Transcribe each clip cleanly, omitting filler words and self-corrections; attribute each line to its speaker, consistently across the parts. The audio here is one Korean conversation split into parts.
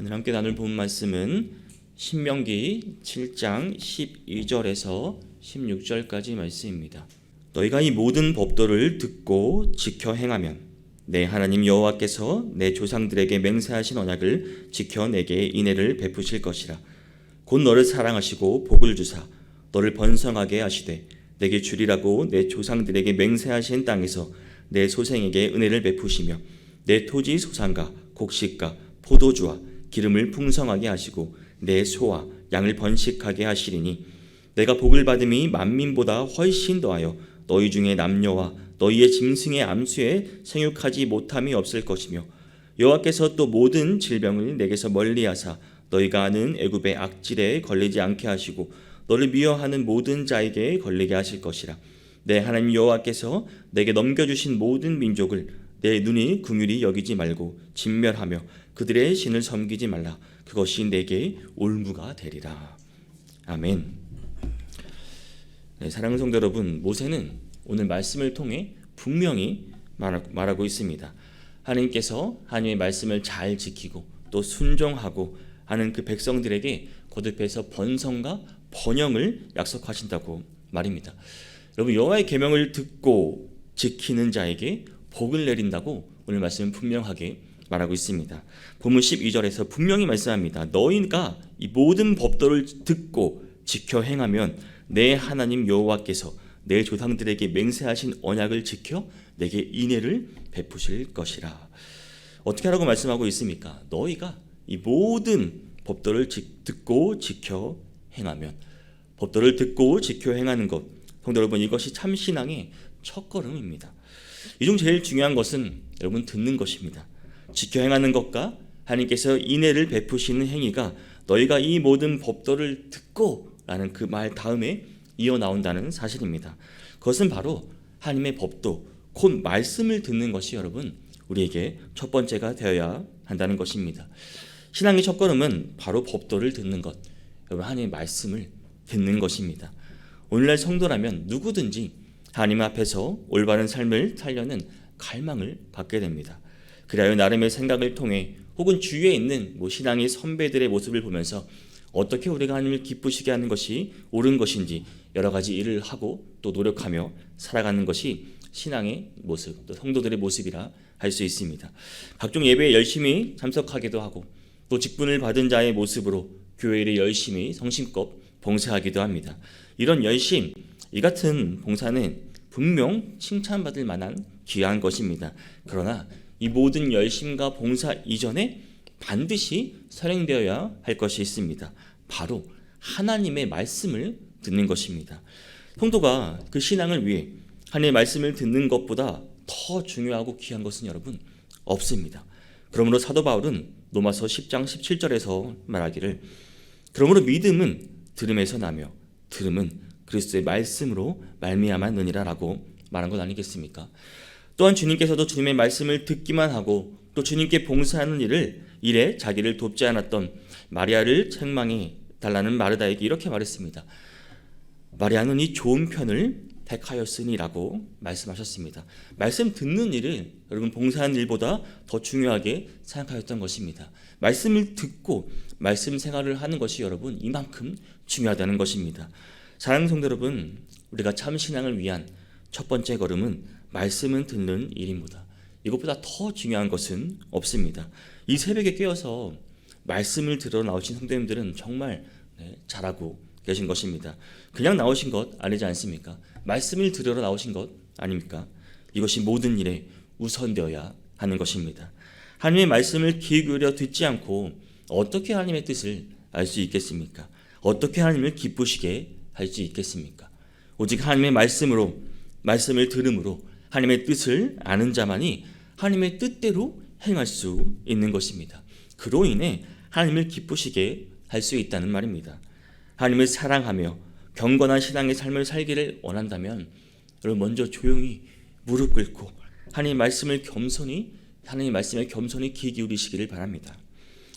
Speaker 1: 오늘 함께 나눌 본 말씀은 신명기 7장 12절에서 16절까지 말씀입니다. 너희가 이 모든 법도를 듣고 지켜 행하면 내 하나님 여호와께서 내 조상들에게 맹세하신 언약을 지켜 내게 인애를 베푸실 것이라. 곧 너를 사랑하시고 복을 주사 너를 번성하게 하시되 내게 주리라고 내 조상들에게 맹세하신 땅에서 내 소생에게 은혜를 베푸시며 내 토지 소산과 곡식과 포도주와 기름을 풍성하게 하시고 내 소와 양을 번식하게 하시리니 내가 복을 받음이 만민보다 훨씬 더하여 너희 중에 남녀와 너희의 짐승의 암수에 생육하지 못함이 없을 것이며 여호와께서 또 모든 질병을 내게서 멀리하사 너희가 아는 애굽의 악질에 걸리지 않게 하시고 너를 미워하는 모든 자에게 걸리게 하실 것이라. 내 하나님 여호와께서 내게 넘겨주신 모든 민족을 내 눈이 긍휼히 여기지 말고 진멸하며 그들의 신을 섬기지 말라. 그것이 내게 올무가 되리라. 아멘. 네, 사랑하는 성도 여러분, 모세는 오늘 말씀을 통해 분명히 말하고 있습니다. 하나님께서 하나님의 말씀을 잘 지키고 또 순종하고 하는 그 백성들에게 거듭해서 번성과 번영을 약속하신다고 말입니다. 여러분, 여호와의 계명을 듣고 지키는 자에게 복을 내린다고 오늘 말씀은 분명하게 말하고 있습니다. 본문 12절에서 분명히 말씀합니다. 너희가 이 모든 법도를 듣고 지켜 행하면 내 하나님 여호와께서 내 조상들에게 맹세하신 언약을 지켜 내게 인애를 베푸실 것이라. 어떻게 하라고 말씀하고 있습니까? 너희가 이 모든 법도를 듣고 지켜 행하면, 법도를 듣고 지켜 행하는 것, 성도 여러분, 이것이 참 신앙의 첫걸음입니다. 이 중 제일 중요한 것은 여러분 듣는 것입니다. 지켜 행하는 것과 하나님께서 인애를 베푸시는 행위가 너희가 이 모든 법도를 듣고 라는 그 말 다음에 이어 나온다는 사실입니다. 그것은 바로 하나님의 법도 곧 말씀을 듣는 것이 여러분 우리에게 첫 번째가 되어야 한다는 것입니다. 신앙의 첫걸음은 바로 법도를 듣는 것, 여러분 하나님의 말씀을 듣는 것입니다. 오늘날 성도라면 누구든지 하나님 앞에서 올바른 삶을 살려는 갈망을 갖게 됩니다. 그리하여 나름의 생각을 통해 혹은 주위에 있는 신앙의 선배들의 모습을 보면서 어떻게 우리가 하나님을 기쁘시게 하는 것이 옳은 것인지 여러 가지 일을 하고 또 노력하며 살아가는 것이 신앙의 모습, 또 성도들의 모습이라 할 수 있습니다. 각종 예배에 열심히 참석하기도 하고 또 직분을 받은 자의 모습으로 교회 일에 열심히 성심껏 봉사하기도 합니다. 이런 열심, 이 같은 봉사는 분명 칭찬받을 만한 귀한 것입니다. 그러나 이 모든 열심과 봉사 이전에 반드시 선행되어야 할 것이 있습니다. 바로 하나님의 말씀을 듣는 것입니다. 성도가 그 신앙을 위해 하나님의 말씀을 듣는 것보다 더 중요하고 귀한 것은 여러분 없습니다. 그러므로 사도 바울은 로마서 10장 17절에서 말하기를 그러므로 믿음은 들음에서 나며 들음은 그리스도의 말씀으로 말미암았느니라 라고 말한 것 아니겠습니까? 또한 주님께서도 주님의 말씀을 듣기만 하고 또 주님께 봉사하는 일에 자기를 돕지 않았던 마리아를 책망해 달라는 마르다에게 이렇게 말했습니다. 마리아는 이 좋은 편을 택하였으니라고 말씀하셨습니다. 말씀 듣는 일을 여러분 봉사하는 일보다 더 중요하게 생각하였던 것입니다. 말씀을 듣고 말씀 생활을 하는 것이 여러분 이만큼 중요하다는 것입니다. 사랑하는 성도 여러분, 우리가 참 신앙을 위한 첫 번째 걸음은 말씀은 듣는 일입니다. 이것보다 더 중요한 것은 없습니다. 이 새벽에 깨어서 말씀을 들어 나오신 성도님들은 정말 잘하고 계신 것입니다. 그냥 나오신 것 아니지 않습니까? 말씀을 들으러 나오신 것 아닙니까? 이것이 모든 일에 우선되어야 하는 것입니다. 하나님의 말씀을 귀 기울여 듣지 않고 어떻게 하나님의 뜻을 알 수 있겠습니까? 어떻게 하나님을 기쁘시게 할 수 있겠습니까? 오직 하나님의 말씀을 들음으로 하나님의 뜻을 아는 자만이 하나님의 뜻대로 행할 수 있는 것입니다. 그로 인해 하나님을 기쁘시게 할 수 있다는 말입니다. 하나님을 사랑하며 경건한 신앙의 삶을 살기를 원한다면 여러분 먼저 조용히 무릎 꿇고 하나님의 말씀에 겸손히 귀 기울이시기를 바랍니다.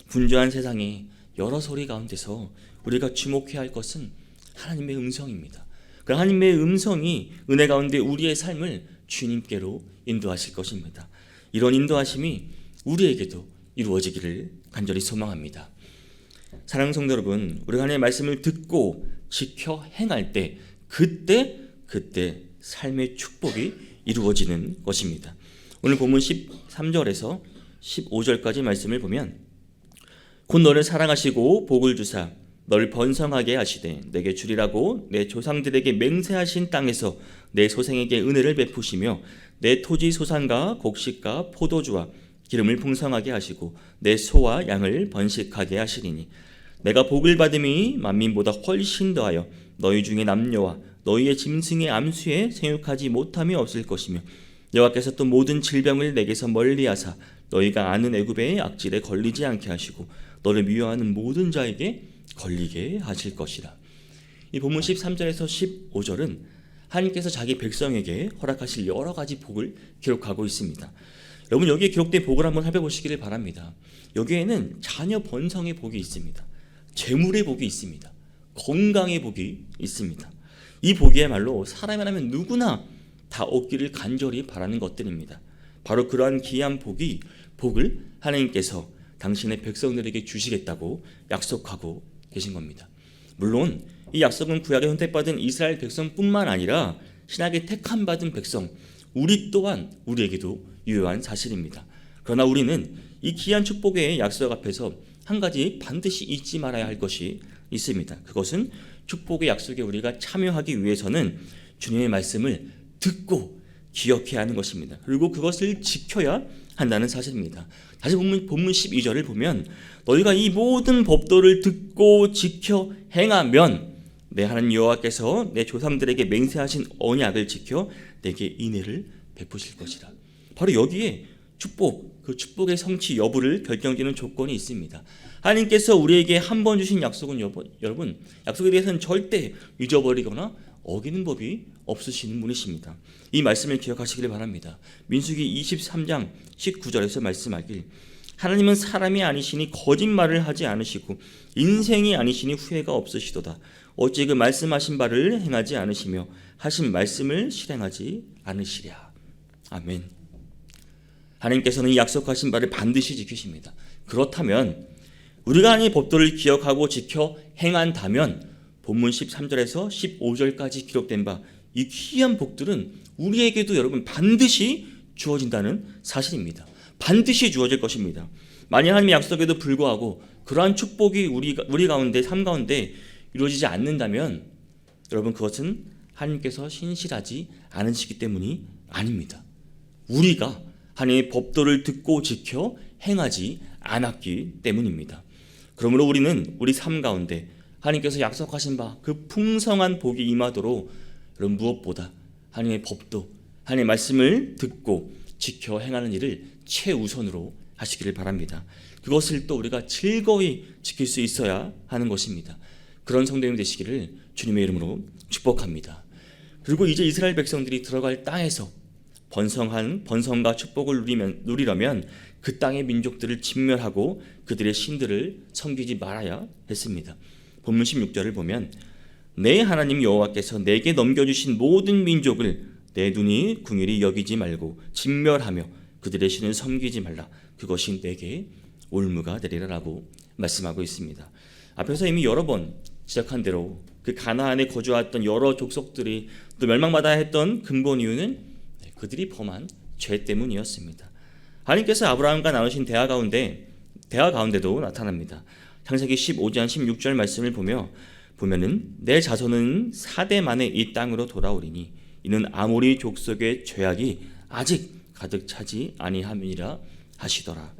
Speaker 1: 분주한 세상에 여러 소리 가운데서 우리가 주목해야 할 것은 하나님의 음성입니다. 그 하나님의 음성이 은혜 가운데 우리의 삶을 주님께로 인도하실 것입니다. 이런 인도하심이 우리에게도 이루어지기를 간절히 소망합니다. 사랑하는 성도 여러분, 우리가 하나님의 말씀을 듣고 지켜 행할 때 그때 삶의 축복이 이루어지는 것입니다. 오늘 본문 13절에서 15절까지 말씀을 보면 곧 너를 사랑하시고 복을 주사 너를 번성하게 하시되 내게 주리라고 내 조상들에게 맹세하신 땅에서 내 소생에게 은혜를 베푸시며 내 토지 소산과 곡식과 포도주와 기름을 풍성하게 하시고 내 소와 양을 번식하게 하시리니 내가 복을 받음이 만민보다 훨씬 더하여 너희 중에 남녀와 너희의 짐승의 암수에 생육하지 못함이 없을 것이며 여호와께서 또 모든 질병을 내게서 멀리하사 너희가 아는 애굽의 악질에 걸리지 않게 하시고 너를 미워하는 모든 자에게 걸리게 하실 것이라. 이 본문 13절에서 15절은 하나님께서 자기 백성에게 허락하실 여러 가지 복을 기록하고 있습니다. 여러분, 여기에 기록된 복을 한번 살펴보시기를 바랍니다. 여기에는 자녀 번성의 복이 있습니다. 재물의 복이 있습니다. 건강의 복이 있습니다. 이 복이야말로 사람이라면 누구나 다 얻기를 간절히 바라는 것들입니다. 바로 그러한 귀한 복을 하나님께서 당신의 백성들에게 주시겠다고 약속하고 계신 겁니다. 물론 이 약속은 구약에 선택받은 이스라엘 백성뿐만 아니라 신약에 택함 받은 백성 우리 또한 우리에게도 유효한 사실입니다. 그러나 우리는 이 귀한 축복의 약속 앞에서 한 가지 반드시 잊지 말아야 할 것이 있습니다. 그것은 축복의 약속에 우리가 참여하기 위해서는 주님의 말씀을 듣고 기억해야 하는 것입니다. 그리고 그것을 지켜야 한다는 사실입니다. 다시 본문 12절을 보면 너희가 이 모든 법도를 듣고 지켜 행하면 내 하나님 여호와께서 내 조상들에게 맹세하신 언약을 지켜 내게 인애를 베푸실 것이라. 바로 여기에 그 축복의 성취 여부를 결정짓는 조건이 있습니다. 하나님께서 우리에게 한 번 주신 약속은 여러분, 약속에 대해서는 절대 잊어버리거나 어기는 법이 없으시는 분이십니다. 이 말씀을 기억하시길 바랍니다. 민수기 23장 19절에서 말씀하길 하나님은 사람이 아니시니 거짓말을 하지 않으시고 인생이 아니시니 후회가 없으시도다. 어찌 그 말씀하신 바를 행하지 않으시며 하신 말씀을 실행하지 않으시랴. 아멘. 하나님께서는 이 약속하신 바를 반드시 지키십니다. 그렇다면 우리가 하나님의 법도를 기억하고 지켜 행한다면 본문 13절에서 15절까지 기록된 바 이 귀한 복들은 우리에게도 여러분 반드시 주어진다는 사실입니다. 반드시 주어질 것입니다. 만약 하나님의 약속에도 불구하고 그러한 축복이 우리 가운데 삶 가운데 이루어지지 않는다면 여러분 그것은 하나님께서 신실하지 않으시기 때문이 아닙니다. 우리가 하나님의 법도를 듣고 지켜 행하지 않았기 때문입니다. 그러므로 우리는 우리 삶 가운데 하나님께서 약속하신 바 그 풍성한 복이 임하도록 여러분 무엇보다 하나님의 법도 하나님의 말씀을 듣고 지켜 행하는 일을 최우선으로 하시기를 바랍니다. 그것을 또 우리가 즐거이 지킬 수 있어야 하는 것입니다. 그런 성도님 되시기를 주님의 이름으로 축복합니다. 그리고 이제 이스라엘 백성들이 들어갈 땅에서 번성과 축복을 누리려면 그 땅의 민족들을 진멸하고 그들의 신들을 섬기지 말아야 했습니다. 본문 16절을 보면 내 하나님 여호와께서 내게 넘겨주신 모든 민족을 내 눈이 궁일이 여기지 말고 진멸하며 그들의 신을 섬기지 말라. 그것이 내게 올무가 되리라라고 말씀하고 있습니다. 앞에서 이미 여러 번 지적한 대로 그 가나안에 거주했던 여러 족속들이 또 멸망받아야 했던 근본 이유는 그들이 범한 죄 때문이었습니다. 하나님께서 아브라함과 나누신 대화 가운데도 나타납니다. 창세기 15장 16절 말씀을 보면은 내 자손은 4대 만에 이 땅으로 돌아오리니 이는 아모리 족속의 죄악이 아직 가득 차지 아니함이라 하시더라.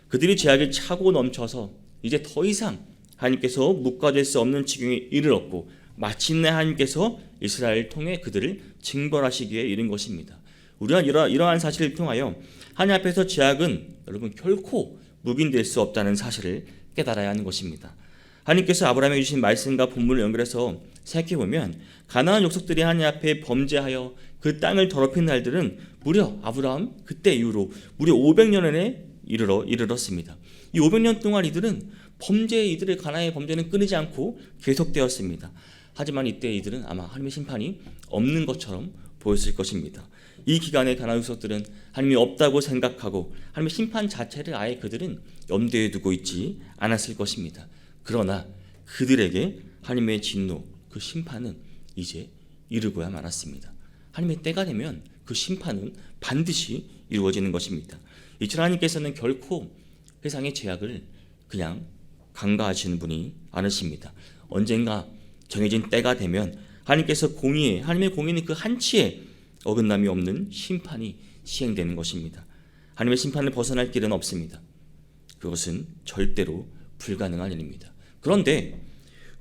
Speaker 1: 그들이 죄악이 차고 넘쳐서 이제 더 이상 하나님께서 묵과될 수 없는 지경에 이르렀고 마침내 하나님께서 이스라엘을 통해 그들을 징벌하시기에 이른 것입니다. 우리가 이러한 사실을 통하여 하나님 앞에서 죄악은 여러분 결코 묵인될 수 없다는 사실을 깨달아야 하는 것입니다. 하나님께서 아브라함에게 주신 말씀과 본문을 연결해서 생각해보면 가나안 족속들이 하나님 앞에 범죄하여 그 땅을 더럽힌 날들은 무려 아브라함 그때 이후로 무려 500년에 이르렀습니다. 이 500년 동안 이들은 이들의 가나안의 범죄는 끊이지 않고 계속되었습니다. 하지만 이때 이들은 아마 하나님의 심판이 없는 것처럼 보였을 것입니다. 이 기간에 가나안 족속들은 하나님이 없다고 생각하고 하나님의 심판 자체를 아예 그들은 염두에 두고 있지 않았을 것입니다. 그러나 그들에게 하나님의 진노, 그 심판은 이제 이르고야 말았습니다. 하나님의 때가 되면 그 심판은 반드시 이루어지는 것입니다. 이처럼 하나님께서는 결코 세상의 죄악을 그냥 간과하시는 분이 아니십니다. 언젠가 정해진 때가 되면 하나님께서 하나님의 공의는 그 한치의 어긋남이 없는 심판이 시행되는 것입니다. 하나님의 심판을 벗어날 길은 없습니다. 그것은 절대로 불가능한 일입니다. 그런데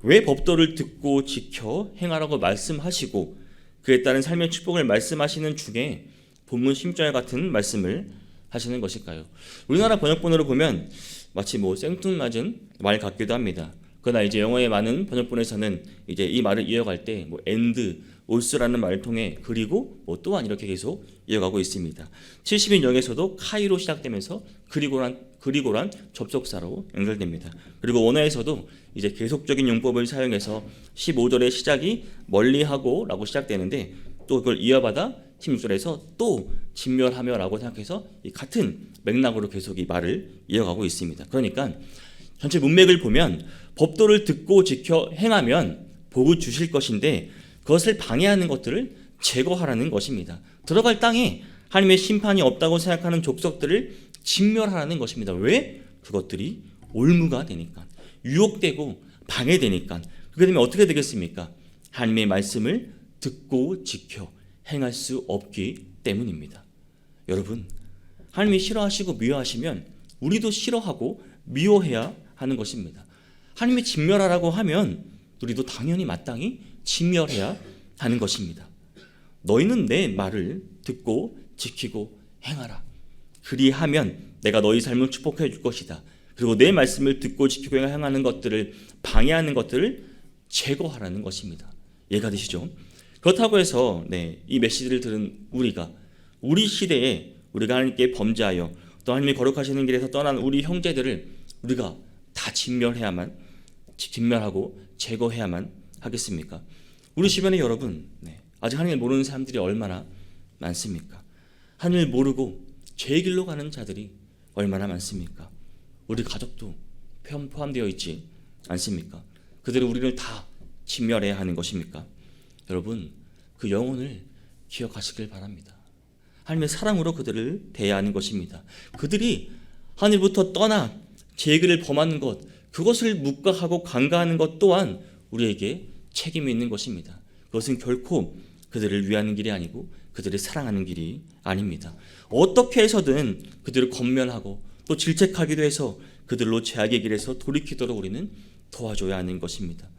Speaker 1: 왜 법도를 듣고 지켜 행하라고 말씀하시고 그에 따른 삶의 축복을 말씀하시는 중에 본문 10절 같은 말씀을 하시는 것일까요? 우리나라 번역본으로 보면 마치 생뚱맞은 말 같기도 합니다. 그러나 이제 영어의 많은 번역본에서는 이제 이 말을 이어갈 때 and, also라는 말을 통해 그리고 또한 이렇게 계속 이어가고 있습니다. 70인역에서도 카이로 시작되면서 그리고란 접속사로 연결됩니다. 그리고 원어에서도 이제 계속적인 용법을 사용해서 15절의 시작이 멀리하고 라고 시작되는데 또 그걸 이어받아 16절에서 또 진멸하며 라고 생각해서 이 같은 맥락으로 계속 이 말을 이어가고 있습니다. 그러니까 전체 문맥을 보면 법도를 듣고 지켜 행하면 복을 주실 것인데 그것을 방해하는 것들을 제거하라는 것입니다. 들어갈 땅에 하나님의 심판이 없다고 생각하는 족속들을 진멸하라는 것입니다. 왜? 그것들이 올무가 되니까, 유혹되고 방해되니까. 그렇게 되면 어떻게 되겠습니까? 하나님의 말씀을 듣고 지켜 행할 수 없기 때문입니다. 여러분, 하나님이 싫어하시고 미워하시면 우리도 싫어하고 미워해야 하는 것입니다. 하나님이 진멸하라고 하면 우리도 당연히 마땅히 진멸해야 하는 것입니다. 너희는 내 말을 듣고 지키고 행하라. 그리하면 내가 너희 삶을 축복해 줄 것이다. 그리고 내 말씀을 듣고 지키고 행하는 것들을 방해하는 것들을 제거하라는 것입니다. 이해가 되시죠? 그렇다고 해서 이 메시지를 들은 우리 시대에 우리가 하나님께 범죄하여 또 하나님이 거룩하시는 길에서 떠난 우리 형제들을 우리가 다 진멸하고 제거해야만 하겠습니까? 우리 주변에 여러분, 아직 하나님을 모르는 사람들이 얼마나 많습니까? 하나님을 모르고 죄의 길로 가는 자들이 얼마나 많습니까? 우리 가족도 포함되어 있지 않습니까? 그들은 우리를 다 진멸해야 하는 것입니까? 여러분, 그 영혼을 기억하시길 바랍니다. 하나님의 사랑으로 그들을 대해야 하는 것입니다. 그들이 하늘부터 떠나 죄의 길을 범하는 것, 그것을 묵과하고 간과하는 것 또한 우리에게 책임이 있는 것입니다. 그것은 결코 그들을 위하는 길이 아니고 그들을 사랑하는 길이 아닙니다. 어떻게 해서든 그들을 권면하고 또 질책하기도 해서 그들로 죄악의 길에서 돌이키도록 우리는 도와줘야 하는 것입니다.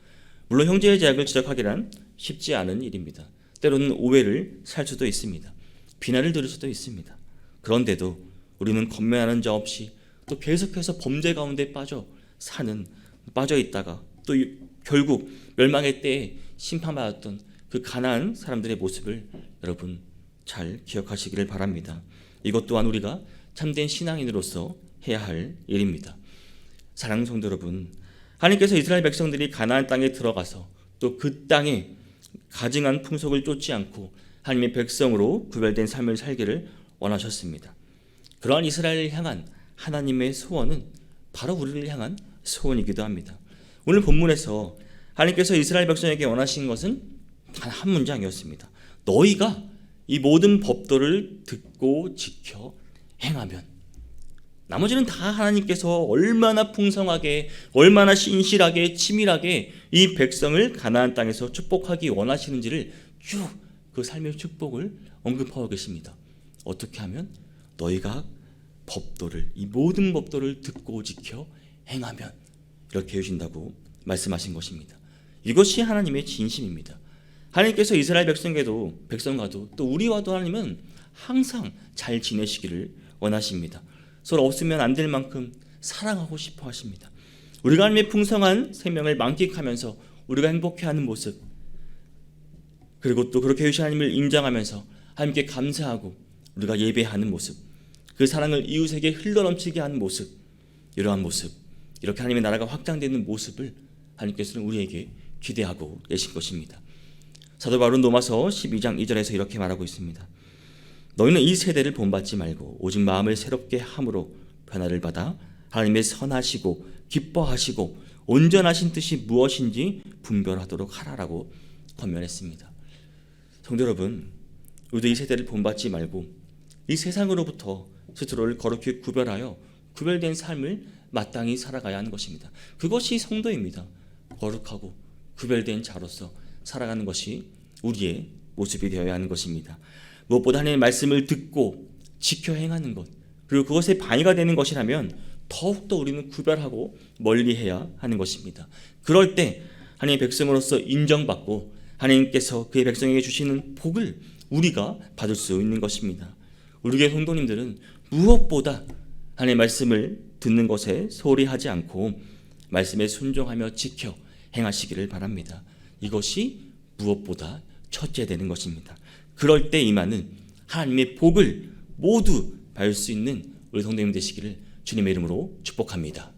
Speaker 1: 물론 형제의 죄악을 지적하기란 쉽지 않은 일입니다. 때로는 오해를 살 수도 있습니다. 비난을 들을 수도 있습니다. 그런데도 우리는 권면하는 자 없이 또 계속해서 범죄 가운데 빠져 있다가 또 결국 멸망의 때에 심판받았던 그 가난한 사람들의 모습을 여러분 잘 기억하시기를 바랍니다. 이것 또한 우리가 참된 신앙인으로서 해야 할 일입니다. 사랑하는 성도 여러분, 하나님께서 이스라엘 백성들이 가나안 땅에 들어가서 또 그 땅에 가증한 풍속을 쫓지 않고 하나님의 백성으로 구별된 삶을 살기를 원하셨습니다. 그러한 이스라엘을 향한 하나님의 소원은 바로 우리를 향한 소원이기도 합니다. 오늘 본문에서 하나님께서 이스라엘 백성에게 원하신 것은 단 한 문장이었습니다. 너희가 이 모든 법도를 듣고 지켜 행하면. 나머지는 다 하나님께서 얼마나 풍성하게, 얼마나 신실하게, 치밀하게 이 백성을 가나안 땅에서 축복하기 원하시는지를 쭉 그 삶의 축복을 언급하고 계십니다. 어떻게 하면? 너희가 이 모든 법도를 듣고 지켜 행하면 이렇게 해주신다고 말씀하신 것입니다. 이것이 하나님의 진심입니다. 하나님께서 이스라엘 백성과도 또 우리와도 하나님은 항상 잘 지내시기를 원하십니다. 서로 없으면 안 될 만큼 사랑하고 싶어 하십니다. 우리가 하나님의 풍성한 생명을 만끽하면서 우리가 행복해하는 모습, 그리고 또 그렇게 해주신 하나님을 인정하면서 하나님께 감사하고 우리가 예배하는 모습, 그 사랑을 이웃에게 흘러넘치게 하는 모습, 이러한 모습, 이렇게 하나님의 나라가 확장되는 모습을 하나님께서는 우리에게 기대하고 계신 것입니다. 사도 바울은 로마서 12장 2절에서 이렇게 말하고 있습니다. 너희는 이 세대를 본받지 말고 오직 마음을 새롭게 함으로 변화를 받아 하나님의 선하시고 기뻐하시고 온전하신 뜻이 무엇인지 분별하도록 하라라고 권면했습니다. 성도 여러분, 우리도 이 세대를 본받지 말고 이 세상으로부터 스스로를 거룩히 구별하여 구별된 삶을 마땅히 살아가야 하는 것입니다. 그것이 성도입니다. 거룩하고 구별된 자로서 살아가는 것이 우리의 모습이 되어야 하는 것입니다. 무엇보다 하나님의 말씀을 듣고 지켜 행하는 것, 그리고 그것에 방해가 되는 것이라면 더욱더 우리는 구별하고 멀리해야 하는 것입니다. 그럴 때 하나님의 백성으로서 인정받고 하나님께서 그의 백성에게 주시는 복을 우리가 받을 수 있는 것입니다. 우리 교회 성도님들은 무엇보다 하나님의 말씀을 듣는 것에 소홀히 하지 않고 말씀에 순종하며 지켜 행하시기를 바랍니다. 이것이 무엇보다 첫째 되는 것입니다. 그럴 때 임하는 하나님의 복을 모두 받을 수 있는 우리 성도님 되시기를 주님의 이름으로 축복합니다.